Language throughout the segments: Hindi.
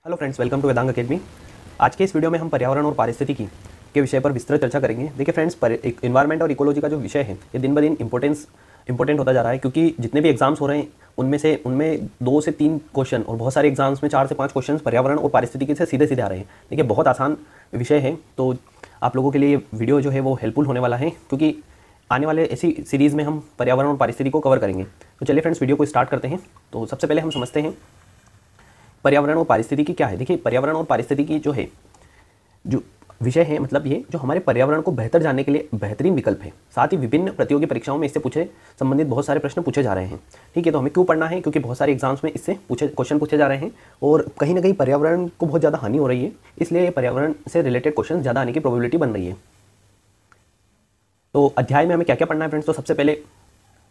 Hello friends, welcome to Vedang academy. आज के इस वीडियो में हम पर्यावरण और पारिस्थितिकी के विषय पर विस्तृत चर्चा करेंगे। देखिए फ्रेंड्स, एक इन्वायरमेंट और इकोलॉजी का जो विषय है ये दिन ब दिन इंपॉर्टेंट होता जा रहा है, क्योंकि जितने भी एग्जाम्स हो रहे हैं उनमें 2 से 3 क्वेश्चन और बहुत सारे एग्जाम्स में 4 से 5 क्वेश्चन पर्यावरण और पारिस्थितिकी से सीधे सीधे आ रहे हैं। देखिए बहुत आसान विषय है, तो आप लोगों के लिए ये वीडियो जो है वो हेल्पफुल होने वाला है, क्योंकि आने वाले ऐसी सीरीज़ में हम पर्यावरण और पारिस्थितिकी को कवर करेंगे। तो चलिए फ्रेंड्स, वीडियो को स्टार्ट करते हैं। तो सबसे पहले हम समझते हैं पर्यावरण और पारिस्थितिकी क्या है। देखिए पर्यावरण और पारिस्थितिकी जो है, जो विषय है, मतलब ये जो हमारे पर्यावरण को बेहतर जानने के लिए बेहतरीन विकल्प है। साथ ही विभिन्न प्रतियोगी परीक्षाओं में इससे संबंधित बहुत सारे प्रश्न पूछे जा रहे हैं। ठीक है, तो हमें क्यों पढ़ना है? क्योंकि बहुत सारे एग्जाम्स में इससे क्वेश्चन पूछे जा रहे हैं और कहीं ना कहीं पर्यावरण को बहुत ज़्यादा हानि हो रही है, इसलिए पर्यावरण से रिलेटेड क्वेश्चन ज़्यादा आने की प्रोबेबिलिटी बन रही है। तो अध्याय में हमें क्या क्या पढ़ना है फ्रेंड्स? तो सबसे पहले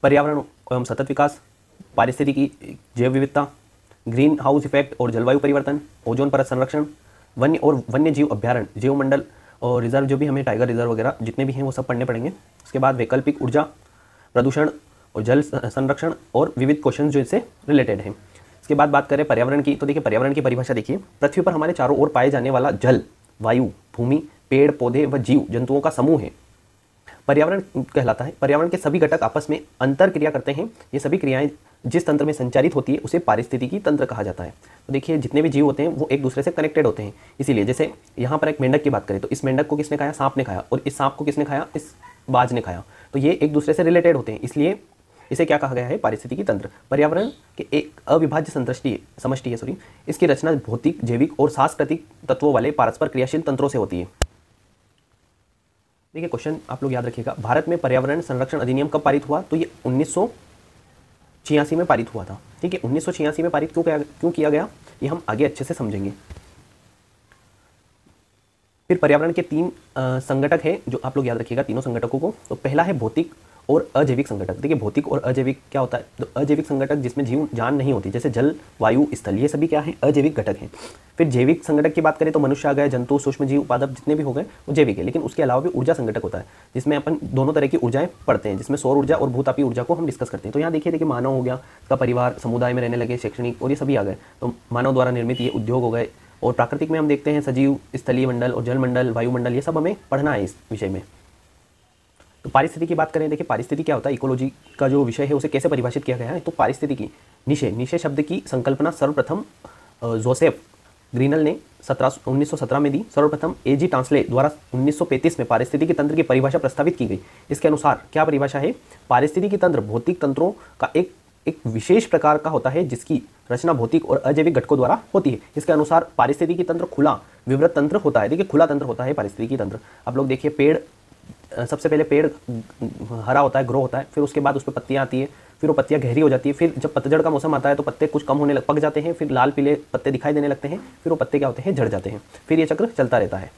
पर्यावरण एवं सतत विकास, पारिस्थितिकी, जैव विविधता, ग्रीन हाउस इफेक्ट और जलवायु परिवर्तन, ओजोन परत संरक्षण, वन्य और वन्य जीव अभ्यारण्य, जीव मंडल और रिजर्व, जो भी हमें टाइगर रिजर्व वगैरह जितने भी हैं वो सब पढ़ने पड़ेंगे। उसके बाद वैकल्पिक ऊर्जा, प्रदूषण और जल संरक्षण और विविध क्वेश्चन जो इससे रिलेटेड हैं। इसके बाद बात करें पर्यावरण की, तो देखिए पर्यावरण की परिभाषा देखिए, पृथ्वी पर हमारे चारों ओर पाए जाने वाला जल, वायु, भूमि, पेड़ पौधे व जीव जंतुओं का समूह है पर्यावरण कहलाता है। पर्यावरण के सभी घटक आपस में अंतर क्रिया करते हैं। ये सभी क्रियाएं जिस तंत्र में संचारित होती है उसे पारिस्थितिकी तंत्र कहा जाता है। तो देखिए जितने भी जीव होते हैं वो एक दूसरे से कनेक्टेड होते हैं। इसीलिए जैसे यहाँ पर एक मेंढक की बात करें तो इस मेंढक को किसने खाया? सांप ने खाया। और इस सांप को किसने खाया? इस बाज ने खाया। तो ये एक दूसरे से रिलेटेड होते हैं, इसलिए इसे क्या कहा गया है? पारिस्थितिकी तंत्र। पर्यावरण के एक अविभाज्य समष्टि है। इसकी रचना भौतिक, जैविक और सांस्कृतिक तत्वों वाले परस्पर क्रियाशील तंत्रों से होती है। देखिए क्वेश्चन आप लोग याद रखिएगा, भारत में पर्यावरण संरक्षण अधिनियम कब पारित हुआ? तो ये 1986 में पारित हुआ था। ठीक है, 1986 में पारित क्यों किया गया, ये हम आगे अच्छे से समझेंगे। फिर पर्यावरण के 3 संगठक हैं जो आप लोग याद रखिएगा, तीनों संगठकों को। तो पहला है भौतिक और अजैविक संगठक। देखिए भौतिक और अजैविक क्या होता है? तो अजैविक संगठक जिसमें जीव जान नहीं होती, जैसे जल, वायु, स्थल, ये सभी क्या है? अजैविक घटक हैं। फिर जैविक संगठक की बात करें तो मनुष्य आ गए, जंतु, सूक्ष्म जीव, पादप जितने भी हो गए वो जैविक है। लेकिन उसके अलावा भी ऊर्जा संगठक होता है, जिसमें अपन दोनों तरह की ऊर्जाएं पढ़ते हैं, जिसमें सौर ऊर्जा और भूतापीय ऊर्जा को हम डिस्कस करते हैं। तो यहाँ देखिए मानव हो गया, उसका परिवार, समुदाय में रहने लगे, शैक्षणिक, और ये सभी आ गए। तो मानव द्वारा निर्मित ये उद्योग हो गए। और प्राकृतिक में हम देखते हैं सजीव, स्थलीय मंडल और जल मंडल, वायुमंडल, ये सब हमें पढ़ना है इस विषय में। तो पारिस्थितिकी की बात करें, देखिए पारिस्थितिकी क्या होता है, इकोलॉजी का जो विषय है उसे कैसे परिभाषित किया गया है? तो पारिस्थितिकी, निशे शब्द की संकल्पना सर्वप्रथम जोसेफ ग्रीनल ने 1917 में दी। सर्वप्रथम एजी टांसले द्वारा 1935 में पारिस्थितिकी तंत्र की परिभाषा प्रस्तावित की गई। इसके अनुसार क्या परिभाषा है? पारिस्थितिकी तंत्र भौतिक तंत्रों का एक विशेष प्रकार का होता है जिसकी रचना भौतिक और अजैविक घटकों द्वारा होती है। इसके अनुसार पारिस्थितिकी तंत्र खुला विवृत तंत्र होता है। देखिए खुला तंत्र होता है पारिस्थितिकी तंत्र। आप लोग देखिए पेड़, सबसे पहले पेड़ हरा होता है, ग्रो होता है, फिर उसके बाद उस पर पत्तियाँ आती है, फिर वो पत्तियाँ गहरी हो जाती है, फिर जब पतझड़ का मौसम आता है तो पत्ते कुछ कम होने पक जाते हैं, फिर लाल पीले पत्ते दिखाई देने लगते हैं, फिर वो पत्ते क्या होते हैं? झड़ जाते हैं। फिर ये चक्र चलता रहता है।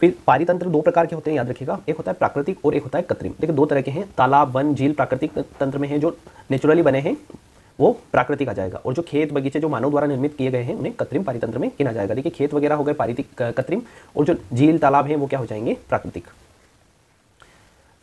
फिर पारितंत्र 2 प्रकार के होते हैं, याद रखिएगा, एक होता है प्राकृतिक और एक होता है कृत्रिम। देखिए 2 तरह के हैं, तालाब, वन, झील प्राकृतिक तंत्र में है, जो नेचुरली बने हैं वो प्राकृतिक आ जाएगा, और जो खेत बगीचे जो मानव द्वारा निर्मित किए गए हैं उन्हें कृत्रिम पारितंत्र में गिना जाएगा। देखिए खेत वगैरह हो गए कृत्रिम, और जो झील तालाब हैं वो क्या हो जाएंगे? प्राकृतिक।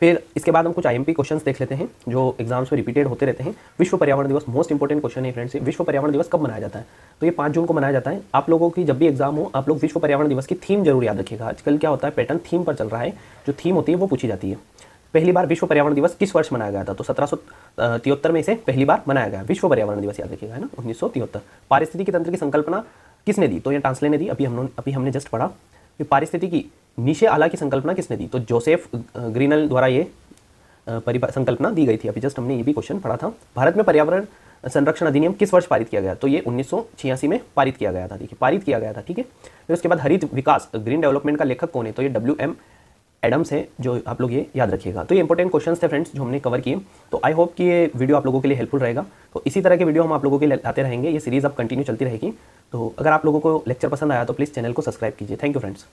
फिर इसके बाद हम कुछ आईएमपी क्वेश्चंस देख लेते हैं जो एग्जाम्स में रिपीटेड होते रहते हैं। विश्व पर्यावरण दिवस, मोस्ट इंपॉर्टेंट क्वेश्चन है फ्रेंड्स। विश्व पर्यावरण दिवस कब मनाया जाता है? तो ये 5 जून को मनाया जाता है। आप लोगों की जब भी एग्जाम हो, आप लोग विश्व पर्यावरण दिवस की थीम जरूर याद रखिएगा। आजकल क्या होता है, पैटर्न थीम पर चल रहा है, जो थीम होती है वो पूछी जाती है। पहली बार विश्व पर्यावरण दिवस किस वर्ष मनाया गया था? तो 1773 में इसे पहली बार मनाया गया। विश्व पर्यावरण दिवस याद रखिएगा, है ना, 1973। पारिस्थितिकी तंत्र की संकल्पना किसने दी? तो ये टांसले ने दी, अभी हमने जस्ट पढ़ा। फिर पारिस्थितिकी निशे आला की संकल्पना किसने दी? तो जोसेफ ग्रीनल द्वारा ये संकल्पना दी गई थी। अभी जस्ट हमने ये भी क्वेश्चन पढ़ा था। भारत में पर्यावरण संरक्षण अधिनियम किस वर्ष पारित किया गया? तो ये 1986 में पारित किया गया था। देखिए पारित किया गया था, ठीक है। फिर उसके बाद हरित विकास, ग्रीन डेवलपमेंट का लेखक कौन है? तो ये WM एडम्स है, जो आप लोग ये याद रखिएगा। तो ये इंपॉर्टेंट क्वेश्चंस थे फ्रेंड्स जो हमने कवर किए। तो आई होप कि ये वीडियो आप लोगों के लिए हेल्पफुल रहेगा। तो इसी तरह के वीडियो हम आप लोगों के लिए लाते रहेंगे, ये सीरीज़ अब कंटिन्यू चलती रहेगी। तो अगर आप लोगों को लेक्चर पसंद आया तो प्लीज़ चैनल को सब्सक्राइब कीजिए। Thank you friends.